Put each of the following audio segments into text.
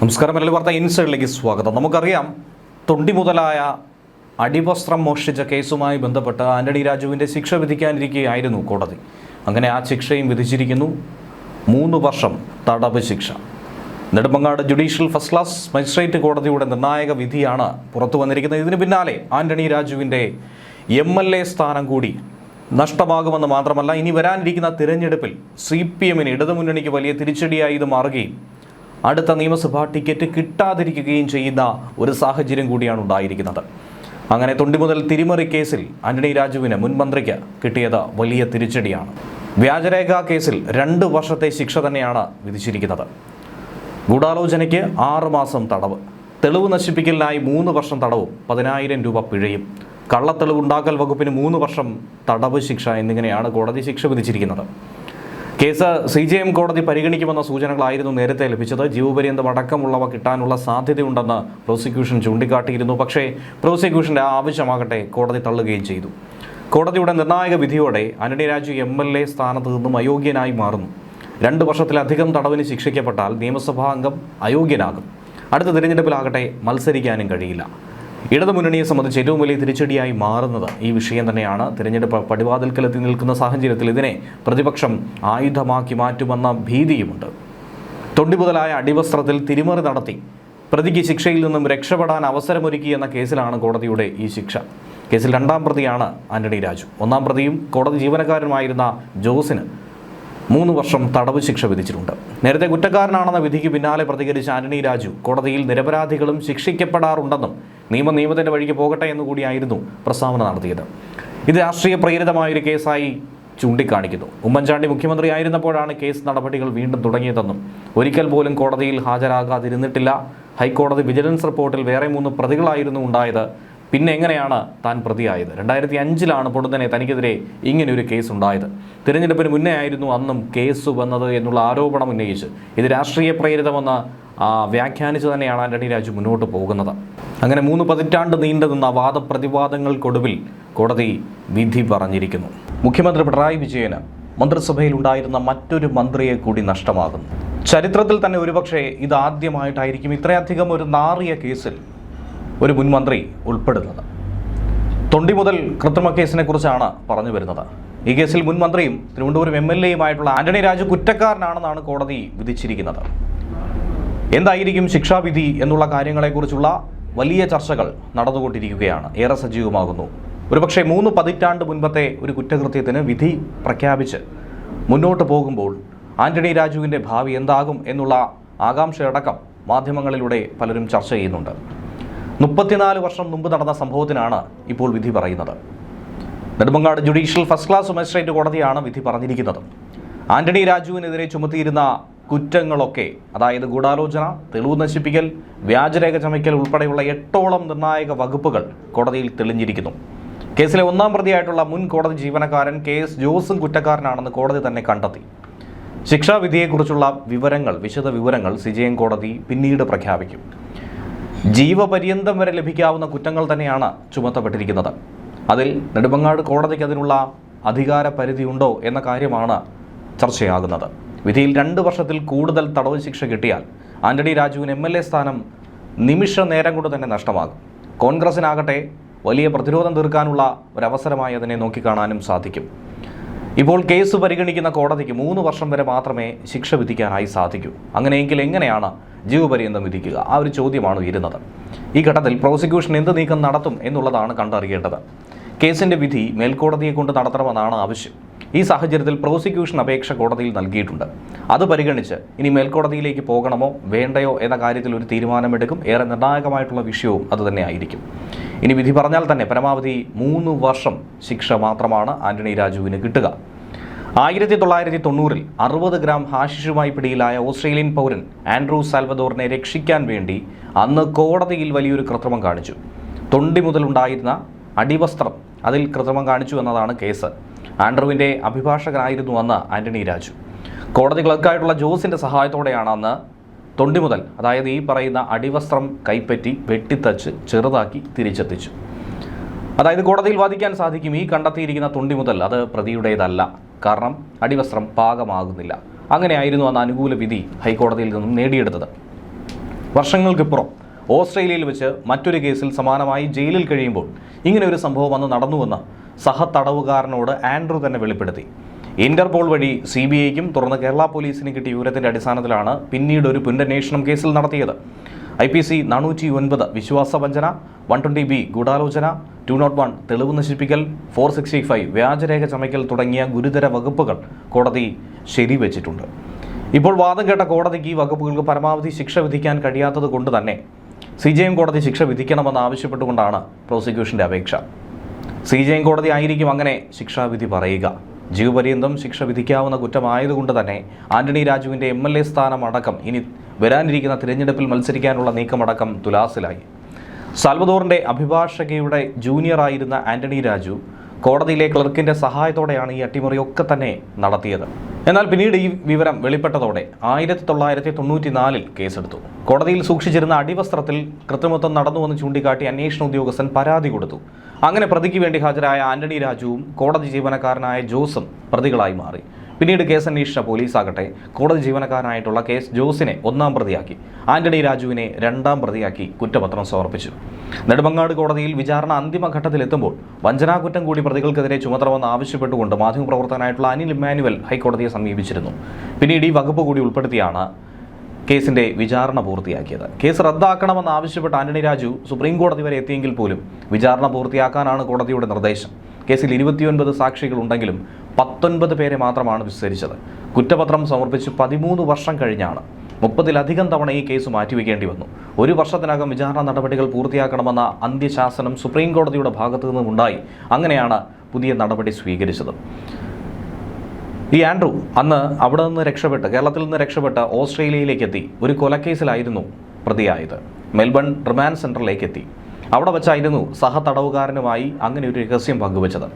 നമസ്കാരം. മലയാളി വാർത്ത ഇൻസൈഡിലേക്ക് സ്വാഗതം. നമുക്കറിയാം, തൊണ്ടി മുതലായ അടിവസ്ത്രം മോഷ്ടിച്ച കേസുമായി ബന്ധപ്പെട്ട് ആന്റണി രാജുവിൻ്റെ ശിക്ഷ വിധിക്കാനിരിക്കുകയായിരുന്നു കോടതി. അങ്ങനെ ആ ശിക്ഷയും വിധിച്ചിരിക്കുന്നു. 3 വർഷം തടവ് ശിക്ഷ. Nedumangad judicial first class magistrate കോടതിയുടെ നിർണായക വിധിയാണ് പുറത്തു വന്നിരിക്കുന്നത്. ഇതിന് പിന്നാലെ ആന്റണി രാജുവിൻ്റെ MLA സ്ഥാനം കൂടി നഷ്ടമാകുമെന്ന് മാത്രമല്ല, ഇനി വരാനിരിക്കുന്ന തിരഞ്ഞെടുപ്പിൽ CPM ഇടതുമുന്നണിക്ക് വലിയ തിരിച്ചടിയായി ഇത് മാറുകയും അടുത്ത നിയമസഭാ ടിക്കറ്റ് കിട്ടാതിരിക്കുകയും ചെയ്യുന്ന ഒരു സാഹചര്യം കൂടിയാണ് ഉണ്ടായിരിക്കുന്നത്. അങ്ങനെ തൊണ്ടി മുതൽ തിരിമറി കേസിൽ ആന്റണി രാജുവിന് മുൻ മന്ത്രിക്ക് കിട്ടിയത് വലിയ തിരിച്ചടിയാണ്. വ്യാജരേഖ കേസിൽ 2 വർഷത്തെ ശിക്ഷ തന്നെയാണ് വിധിച്ചിരിക്കുന്നത്. ഗൂഢാലോചനയ്ക്ക് 6 മാസം തടവ്, തെളിവ് നശിപ്പിക്കലിനായി 3 വർഷം തടവും 10,000 രൂപ പിഴയും, കള്ളത്തെളിവുണ്ടാക്കൽ വകുപ്പിന് 3 വർഷം തടവ് ശിക്ഷ എന്നിങ്ങനെയാണ് കോടതി ശിക്ഷ വിധിച്ചിരിക്കുന്നത്. കേസ് CJM കോടതി പരിഗണിക്കുമെന്ന സൂചനകളായിരുന്നു നേരത്തെ ലഭിച്ചത്. ജീവപര്യന്തം അടക്കമുള്ളവ കിട്ടാനുള്ള സാധ്യതയുണ്ടെന്ന് പ്രോസിക്യൂഷൻ ചൂണ്ടിക്കാട്ടിയിരുന്നു. പക്ഷേ പ്രോസിക്യൂഷൻ്റെ ആവശ്യമാകട്ടെ കോടതി തള്ളുകയും ചെയ്തു. കോടതിയുടെ നിർണായക വിധിയോടെ ആന്റണി രാജു MLA സ്ഥാനത്ത് നിന്നും അയോഗ്യനായി മാറുന്നു. 2 വർഷത്തിലധികം തടവിന് ശിക്ഷിക്കപ്പെട്ടാൽ നിയമസഭാ അംഗം അയോഗ്യനാകും. അടുത്ത തിരഞ്ഞെടുപ്പിലാകട്ടെ മത്സരിക്കാനും കഴിയില്ല. ഇടതുമുന്നണിയെ സംബന്ധിച്ച് ഏറ്റവും വലിയ തിരിച്ചടിയായി മാറുന്നത് ഈ വിഷയം തന്നെയാണ്. തിരഞ്ഞെടുപ്പ് പടിവാതിൽക്കലെത്തി നിൽക്കുന്ന സാഹചര്യത്തിൽ ഇതിനെ പ്രതിപക്ഷം ആയുധമാക്കി മാറ്റുമെന്ന ഭീതിയുമുണ്ട്. തൊണ്ടി മുതലായ അടിവസ്ത്രത്തിൽ തിരിമറി നടത്തി പ്രതിക്ക് ശിക്ഷയിൽ നിന്നും രക്ഷപ്പെടാൻ അവസരമൊരുക്കി എന്ന കേസിലാണ് കോടതിയുടെ ഈ ശിക്ഷ. കേസിൽ 2ാം പ്രതിയാണ് ആന്റണി രാജു. 1ാം പ്രതിയും കോടതി ജീവനക്കാരനുമായിരുന്ന ജോസിന് 3 വർഷം തടവ് ശിക്ഷ വിധിച്ചിട്ടുണ്ട്. നേരത്തെ കുറ്റക്കാരനാണെന്ന വിധിക്ക് പിന്നാലെ പ്രതികരിച്ച ആന്റണി രാജു കോടതിയിൽ നിരപരാധികളും ശിക്ഷിക്കപ്പെടാറുണ്ടെന്നും നിയമത്തിൻ്റെ വഴിക്ക് പോകട്ടെ എന്നുകൂടിയായിരുന്നു പ്രസ്താവന നടത്തിയത്. ഇത് രാഷ്ട്രീയ പ്രേരിതമായൊരു കേസായി ചൂണ്ടിക്കാണിക്കുന്നു. ഉമ്മൻചാണ്ടി മുഖ്യമന്ത്രിയായിരുന്നപ്പോഴാണ് കേസ് നടപടികൾ വീണ്ടും തുടങ്ങിയതെന്നും ഒരിക്കൽ പോലും കോടതിയിൽ ഹാജരാകാതിരുന്നിട്ടില്ല. ഹൈക്കോടതി വിജിലൻസ് റിപ്പോർട്ടിൽ വേറെ 3 പ്രതികളായിരുന്നു ഉണ്ടായത്. പിന്നെ എങ്ങനെയാണ് താൻ പ്രതിയായത്? 2005 പൊടുന്നനെ തനിക്കെതിരെ ഇങ്ങനെയൊരു കേസ് ഉണ്ടായത്. തിരഞ്ഞെടുപ്പിന് മുന്നേ ആയിരുന്നു അന്നും കേസ് വന്നത് എന്നുള്ള ആരോപണം ഉന്നയിച്ച് ഇത് രാഷ്ട്രീയ പ്രേരിതമെന്ന് വ്യാഖ്യാനിച്ച് തന്നെയാണ് ആന്റണി രാജു മുന്നോട്ട് പോകുന്നത്. അങ്ങനെ 3 പതിറ്റാണ്ട് നീണ്ടു നിന്ന വാദപ്രതിവാദങ്ങൾക്കൊടുവിൽ കോടതി വിധി പറഞ്ഞിരിക്കുന്നു. മുഖ്യമന്ത്രി പിണറായി വിജയന് മന്ത്രിസഭയിൽ ഉണ്ടായിരുന്ന മറ്റൊരു മന്ത്രിയെ കൂടി നഷ്ടമാകുന്നു. ചരിത്രത്തിൽ തന്നെ ഒരുപക്ഷെ ഇതാദ്യമായിട്ടായിരിക്കും ഇത്രയധികം ഒരു നാറിയ കേസിൽ ഒരു മുൻ മന്ത്രി ഉൾപ്പെടുന്നത്. തൊണ്ടി മുതൽ കൃത്രിമ കേസിനെ കുറിച്ചാണ് പറഞ്ഞു വരുന്നത്. ഈ കേസിൽ മുൻ മന്ത്രിയും തിരുവനന്തപുരം MLAയുമായിട്ടുള്ള ആന്റണി രാജു കുറ്റക്കാരനാണെന്നാണ് കോടതി വിധിച്ചിരിക്കുന്നത്. എന്തായിരിക്കും ശിക്ഷാവിധി എന്നുള്ള കാര്യങ്ങളെക്കുറിച്ചുള്ള വലിയ ചർച്ചകൾ നടന്നുകൊണ്ടിരിക്കുകയാണ്, ഏറെ സജീവമാകുന്നു. ഒരുപക്ഷെ 3 പതിറ്റാണ്ട് മുൻപത്തെ ഒരു കുറ്റകൃത്യത്തിന് വിധി പ്രഖ്യാപിച്ച് മുന്നോട്ട് പോകുമ്പോൾ ആന്റണി രാജുവിൻ്റെ ഭാവി എന്താകും എന്നുള്ള ആകാംക്ഷയടക്കം മാധ്യമങ്ങളിലൂടെ പലരും ചർച്ച ചെയ്യുന്നുണ്ട്. 34 വർഷം മുമ്പ് നടന്ന സംഭവത്തിനാണ് ഇപ്പോൾ വിധി പറയുന്നത്. Nedumangad judicial first class magistrate കോടതിയാണ് വിധി പറഞ്ഞിരിക്കുന്നത്. ആന്റണി രാജുവിനെതിരെ ചുമത്തിയിരുന്ന കുറ്റങ്ങളൊക്കെ, അതായത് ഗൂഢാലോചന, തെളിവ് നശിപ്പിക്കൽ, വ്യാജരേഖ ചമയ്ക്കൽ ഉൾപ്പെടെയുള്ള 8ഓളം നിർണായക വകുപ്പുകൾ കോടതിയിൽ തെളിഞ്ഞിരിക്കുന്നു. കേസിലെ 1ാം പ്രതിയായിട്ടുള്ള മുൻ കോടതി ജീവനക്കാരൻ KS ജോസും കുറ്റക്കാരനാണെന്ന് കോടതി തന്നെ കണ്ടെത്തി. ശിക്ഷാവിധിയെക്കുറിച്ചുള്ള വിശദ വിവരങ്ങൾ CJM കോടതി പിന്നീട് പ്രഖ്യാപിക്കും. ജീവപര്യന്തം വരെ ലഭിക്കാവുന്ന കുറ്റങ്ങൾ തന്നെയാണ് ചുമത്തപ്പെട്ടിരിക്കുന്നത്. അതിൽ നെടുമങ്ങാട് കോടതിക്ക് അതിനുള്ള അധികാര പരിധിയുണ്ടോ എന്ന കാര്യമാണ് ചർച്ചയാകുന്നത്. വിധിയിൽ 2 വർഷത്തിൽ കൂടുതൽ തടവ് ശിക്ഷ കിട്ടിയാൽ ആന്റണി രാജുവിന് MLA സ്ഥാനം നിമിഷ നേരം കൊണ്ട് തന്നെ നഷ്ടമാകും. കോൺഗ്രസിനാകട്ടെ വലിയ പ്രതിരോധം തീർക്കാനുള്ള ഒരവസരമായി അതിനെ നോക്കിക്കാണാനും സാധിക്കും. ഇപ്പോൾ കേസ് പരിഗണിക്കുന്ന കോടതിക്ക് 3 വർഷം വരെ മാത്രമേ ശിക്ഷ വിധിക്കാനായി സാധിക്കൂ. അങ്ങനെയെങ്കിൽ എങ്ങനെയാണ് ജീവപര്യന്തം വിധിക്കുക? ആ ഒരു ചോദ്യമാണ് ഉയരുന്നത്. ഈ ഘട്ടത്തിൽ പ്രോസിക്യൂഷൻ എന്ത് നീക്കം നടത്തും എന്നുള്ളതാണ് കണ്ടറിയേണ്ടത്. കേസിൻ്റെ വിധി മേൽക്കോടതിയെ കൊണ്ട് നടത്തണമെന്നാണ് ആവശ്യം. ഈ സാഹചര്യത്തിൽ പ്രോസിക്യൂഷൻ അപേക്ഷ കോടതിയിൽ നൽകിയിട്ടുണ്ട്. അത് പരിഗണിച്ച് ഇനി മേൽക്കോടതിയിലേക്ക് പോകണമോ വേണ്ടയോ എന്ന കാര്യത്തിൽ ഒരു തീരുമാനമെടുക്കും. ഏറെ നിർണായകമായിട്ടുള്ള വിഷയവും അതുതന്നെ ആയിരിക്കും. ഇനി വിധി പറഞ്ഞാൽ തന്നെ പരമാവധി 3 വർഷം ശിക്ഷ മാത്രമാണ് ആന്റണി രാജുവിന് കിട്ടുക. 1990 60 ഗ്രാം ഹാഷിഷുമായി പിടിയിലായ ഓസ്ട്രേലിയൻ പൗരൻ ആൻഡ്രൂ സാൽവദോറിനെ രക്ഷിക്കാൻ വേണ്ടി അന്ന് കോടതിയിൽ വലിയൊരു കൃത്രിമം കാണിച്ചു. തൊണ്ടി മുതലുണ്ടായിരുന്ന അടിവസ്ത്രം, അതിൽ കൃത്രിമം കാണിച്ചു എന്നതാണ് കേസ്. ആൻഡ്രൂവിൻ്റെ അഭിഭാഷകനായിരുന്നു അന്ന് ആന്റണി രാജു. കോടതി ക്ലർക്കായിട്ടുള്ള ജോസിൻ്റെ സഹായത്തോടെയാണ് അന്ന് തൊണ്ടി മുതൽ, അതായത് ഈ പറയുന്ന അടിവസ്ത്രം കൈപ്പറ്റി വെട്ടിത്തച്ച് ചെറുതാക്കി തിരിച്ചെത്തിച്ചു. അതായത് കോടതിയിൽ വാദിക്കാൻ സാധിക്കും, ഈ കണ്ടെത്തിയിരിക്കുന്ന തൊണ്ടി മുതൽ അത് പ്രതിയുടേതല്ല, കാരണം അടിവസ്ത്രം പാകമാകുന്നില്ല. അങ്ങനെയായിരുന്നു അന്ന് അനുകൂല വിധി ഹൈക്കോടതിയിൽ നിന്നും നേടിയെടുത്തത്. വർഷങ്ങൾക്കിപ്പുറം ഓസ്ട്രേലിയയിൽ വെച്ച് മറ്റൊരു കേസിൽ സമാനമായി ജയിലിൽ കഴിയുമ്പോൾ ഇങ്ങനെ ഒരു സംഭവം അന്ന് നടന്നുവെന്ന് സഹതടവുകാരനോട് ആൻഡ്രൂ തന്നെ വെളിപ്പെടുത്തി. ഇന്റർപോൾ വഴി CBIക്കും തുടർന്ന് കേരള പോലീസിന് കിട്ടിയ വിവരത്തിന്റെ അടിസ്ഥാനത്തിലാണ് പിന്നീട് ഒരു പുനരന്വേഷണം കേസിൽ നടത്തിയത്. IPC 409 വിശ്വാസവഞ്ചന, 120B ഗൂഢാലോചന, 201 തെളിവ് നശിപ്പിക്കൽ, 465 വ്യാജരേഖ ചമയ്ക്കൽ തുടങ്ങിയ ഗുരുതര വകുപ്പുകൾ കോടതി ശരിവെച്ചിട്ടുണ്ട്. ഇപ്പോൾ വാദം കേട്ട കോടതിക്ക് ഈ വകുപ്പുകൾക്ക് പരമാവധി ശിക്ഷ വിധിക്കാൻ കഴിയാത്തത് കൊണ്ട് തന്നെ CJM കോടതി ശിക്ഷ വിധിക്കണമെന്ന് ആവശ്യപ്പെട്ടുകൊണ്ടാണ് പ്രോസിക്യൂഷന്റെ അപേക്ഷ. CJM കോടതി ആയിരിക്കും അങ്ങനെ ശിക്ഷാവിധി പറയുക. ജീവപര്യന്തം ശിക്ഷ വിധിക്കാവുന്ന കുറ്റമായതുകൊണ്ട് തന്നെ ആന്റണി രാജുവിൻ്റെ MLA സ്ഥാനം അടക്കം ഇനി വരാനിരിക്കുന്ന തിരഞ്ഞെടുപ്പിൽ മത്സരിക്കാനുള്ള നീക്കമടക്കം തുലാസിലായി. സാൽവദോറിൻ്റെ അഭിഭാഷകയുടെ ജൂനിയറായിരുന്ന ആന്റണി രാജു കോടതിയിലെ ക്ലർക്കിൻ്റെ സഹായത്തോടെയാണ് ഈ അട്ടിമറിയൊക്കെ തന്നെ നടത്തിയത്. എന്നാൽ പിന്നീട് ഈ വിവരം വെളിപ്പെട്ടതോടെ 1994 കേസെടുത്തു. കോടതിയിൽ സൂക്ഷിച്ചിരുന്ന അടിവസ്ത്രത്തിൽ കൃത്രിമത്വം നടന്നുവെന്ന് ചൂണ്ടിക്കാട്ടി അന്വേഷണ ഉദ്യോഗസ്ഥൻ പരാതി കൊടുത്തു. അങ്ങനെ പ്രതിക്ക് വേണ്ടി ഹാജരായ ആന്റണി രാജുവും കോടതി ജീവനക്കാരനായ ജോസും പ്രതികളായി മാറി. പിന്നീട് കേസ് അന്വേഷിച്ച പോലീസാകട്ടെ കോടതി ജീവനക്കാരനായിട്ടുള്ള കേസ് ജോസിനെ 1-ാം പ്രതിയാക്കി, ആന്റണി രാജുവിനെ 2-ാം പ്രതിയാക്കി കുറ്റപത്രം സമർപ്പിച്ചു. നെടുമങ്ങാട് കോടതിയിൽ വിചാരണ അന്തിമഘട്ടത്തിലെത്തുമ്പോൾ വഞ്ചനാകുറ്റം കൂടി പ്രതികൾക്കെതിരെ ചുമത്തണമെന്ന് ആവശ്യപ്പെട്ടുകൊണ്ട് മാധ്യമപ്രവർത്തകനായിട്ടുള്ള അനിൽ ഇമ്മാനുവൽ ഹൈക്കോടതിയെ സമീപിച്ചിരുന്നു. പിന്നീട് ഈ വകുപ്പ് കൂടി ഉൾപ്പെടുത്തിയാണ് കേസിന്റെ വിചാരണ പൂർത്തിയാക്കിയത്. കേസ് റദ്ദാക്കണമെന്ന് ആവശ്യപ്പെട്ട ആന്റണി രാജു സുപ്രീം കോടതി വരെ എത്തിയെങ്കിൽ പോലും വിചാരണ പൂർത്തിയാക്കാനാണ് കോടതിയുടെ നിർദ്ദേശം. കേസിൽ 29 സാക്ഷികളുണ്ടെങ്കിലും 19 പേരെ മാത്രമാണ് വിസ്തരിച്ചത്. കുറ്റപത്രം സമർപ്പിച്ച് 13 വർഷം കഴിഞ്ഞാണ് 30-ലധികം തവണ ഈ കേസ് മാറ്റിവെക്കേണ്ടി വന്നു. 1 വർഷത്തിനകം വിചാരണ നടപടികൾ പൂർത്തിയാക്കണമെന്ന അന്ത്യശാസനം സുപ്രീം കോടതിയുടെ ഭാഗത്തു നിന്നുമുണ്ടായി. അങ്ങനെയാണ് പുതിയ നടപടി സ്വീകരിച്ചത്. ഈ ആൻഡ്രൂ അന്ന് അവിടെ നിന്ന് രക്ഷപ്പെട്ട് കേരളത്തിൽ നിന്ന് രക്ഷപ്പെട്ട് ഓസ്ട്രേലിയയിലേക്ക് എത്തി. ഒരു കൊലക്കേസിലായിരുന്നു പ്രതിയായത്. മെൽബൺ റിമാൻഡ് സെൻറ്ററിലേക്ക് എത്തി. അവിടെ വെച്ചായിരുന്നു സഹതടവുകാരനുമായി അങ്ങനെ ഒരു രഹസ്യം പങ്കുവച്ചത്.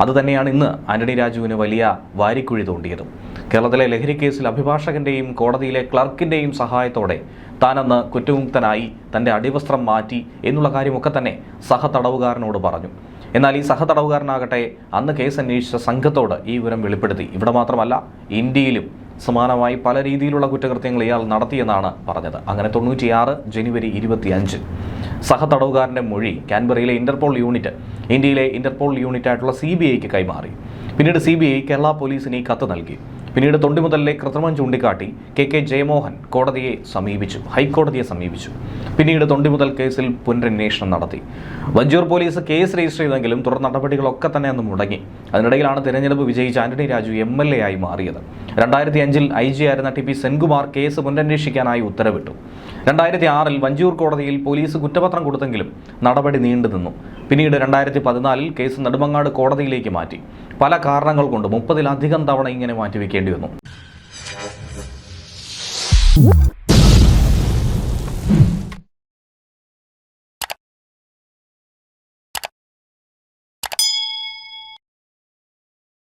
അതുതന്നെയാണ് ഇന്ന് ആന്റണി രാജുവിന് വലിയ വാരിക്കുഴി തോണ്ടിയത്. കേരളത്തിലെ ലഹരി കേസിൽ അഭിഭാഷകന്റെയും കോടതിയിലെ ക്ലർക്കിൻ്റെയും സഹായത്തോടെ താനന്ന് കുറ്റമുക്തനായി തൻ്റെ അടിവസ്ത്രം മാറ്റി എന്നുള്ള കാര്യമൊക്കെ തന്നെ സഹതടവുകാരനോട് പറഞ്ഞു. എന്നാൽ ഈ സഹതടവുകാരനാകട്ടെ അന്ന് കേസ് അന്വേഷിച്ച സംഘത്തോട് ഈ വിവരം വെളിപ്പെടുത്തി. ഇവിടെ മാത്രമല്ല, ഇന്ത്യയിലും സമാനമായി പല രീതിയിലുള്ള കുറ്റകൃത്യങ്ങൾ ഇയാൾ നടത്തിയെന്നാണ് പറഞ്ഞത്. അങ്ങനെ 96 ജനുവരി 25 സഹതടവുകാരൻ്റെ മൊഴി കാൻബറയിലെ ഇന്റർപോൾ യൂണിറ്റ് ഇന്ത്യയിലെ ഇന്റർപോൾ യൂണിറ്റായിട്ടുള്ള CBIക്ക് കൈമാറി. പിന്നീട് CBI കേരള പോലീസിന് ഈ കത്ത് നൽകി. പിന്നീട് തൊണ്ടിമുതലിലെ കൃത്രിമം ചൂണ്ടിക്കാട്ടി KK ജയമോഹൻ കോടതിയെ സമീപിച്ചു, ഹൈക്കോടതിയെ സമീപിച്ചു. പിന്നീട് തൊണ്ടിമുതൽ കേസിൽ പുനരന്വേഷണം നടത്തി. വഞ്ചൂർ പോലീസ് കേസ് രജിസ്റ്റർ ചെയ്തെങ്കിലും തുടർ നടപടികളൊക്കെ തന്നെ അന്ന് മുടങ്ങി. അതിനിടയിലാണ് തിരഞ്ഞെടുപ്പ് വിജയിച്ച ആന്റണി രാജു MLA ആയി മാറിയത്. 2005 IG ആയിരുന്ന TP സെൻകുമാർ കേസ് പുനരന്വേഷിക്കാനായി ഉത്തരവിട്ടു. 2006 വഞ്ചൂർ കോടതിയിൽ പോലീസ് കുറ്റപത്രം കൊടുത്തെങ്കിലും നടപടി നീണ്ടുനിന്നു. പിന്നീട് 2014 കേസ് നെടുമങ്ങാട് കോടതിയിലേക്ക് മാറ്റി. പല കാരണങ്ങൾ കൊണ്ട് 30-ലധികം തവണ ഇങ്ങനെ മാറ്റിവെക്കേണ്ടി വന്നു.